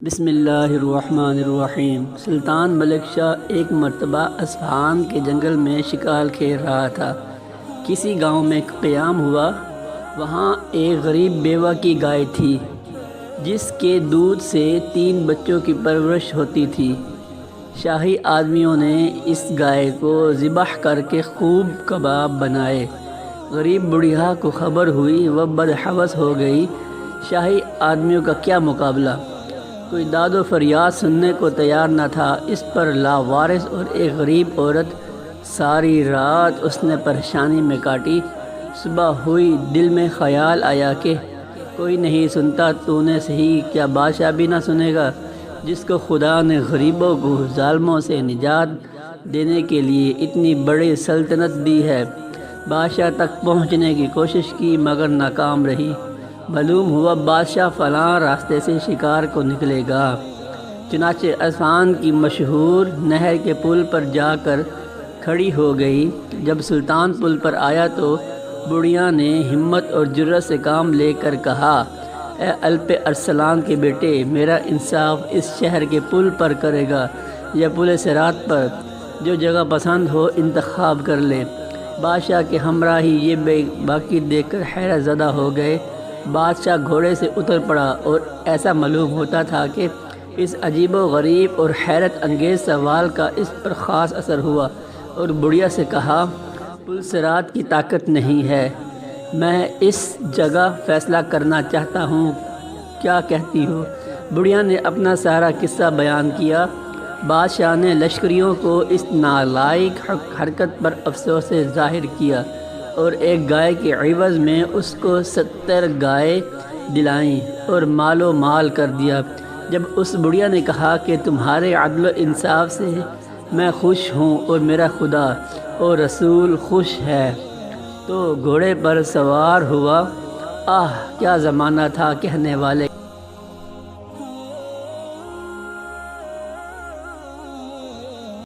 بسم اللہ الرحمن الرحیم۔ سلطان ملک شاہ ایک مرتبہ اصفہان کے جنگل میں شکار کھیل رہا تھا۔ کسی گاؤں میں قیام ہوا۔ وہاں ایک غریب بیوہ کی گائے تھی جس کے دودھ سے 3 بچوں کی پرورش ہوتی تھی۔ شاہی آدمیوں نے اس گائے کو ذبح کر کے خوب کباب بنائے۔ غریب بڑھیا کو خبر ہوئی، وہ بدحوث ہو گئی۔ شاہی آدمیوں کا کیا مقابلہ، کوئی داد و فریاد سننے کو تیار نہ تھا۔ اس پر لاوارث اور ایک غریب عورت، ساری رات اس نے پریشانی میں کاٹی۔ صبح ہوئی، دل میں خیال آیا کہ کوئی نہیں سنتا تو نے صحیح، کیا بادشاہ بھی نہ سنے گا جس کو خدا نے غریبوں کو ظالموں سے نجات دینے کے لیے اتنی بڑی سلطنت دی ہے۔ بادشاہ تک پہنچنے کی کوشش کی مگر ناکام رہی۔ معلوم ہوا بادشاہ فلاں راستے سے شکار کو نکلے گا۔ چنانچہ اصفہان کی مشہور نہر کے پل پر جا کر کھڑی ہو گئی۔ جب سلطان پل پر آیا تو بڑھیا نے ہمت اور جرأت سے کام لے کر کہا، اے الپ ارسلان کے بیٹے، میرا انصاف اس شہر کے پل پر کرے گا یا پل صراط پر، جو جگہ پسند ہو انتخاب کر لے۔ بادشاہ کے ہمراہی یہ باقی دیکھ کر حیرت زدہ ہو گئے۔ بادشاہ گھوڑے سے اتر پڑا اور ایسا معلوم ہوتا تھا کہ اس عجیب و غریب اور حیرت انگیز سوال کا اس پر خاص اثر ہوا، اور بڑھیا سے کہا، پل صراط کی طاقت نہیں ہے، میں اس جگہ فیصلہ کرنا چاہتا ہوں، کیا کہتی ہو؟ بڑھیا نے اپنا سارا قصہ بیان کیا۔ بادشاہ نے لشکریوں کو اس نالائق حرکت پر افسوس ظاہر کیا اور ایک گائے کے عوض میں اس کو 70 گائے دلائیں اور مال و مال کر دیا۔ جب اس بڑھیا نے کہا کہ تمہارے عدل و انصاف سے میں خوش ہوں اور میرا خدا اور رسول خوش ہے، تو گھوڑے پر سوار ہوا۔ آہ کیا زمانہ تھا، کہنے والے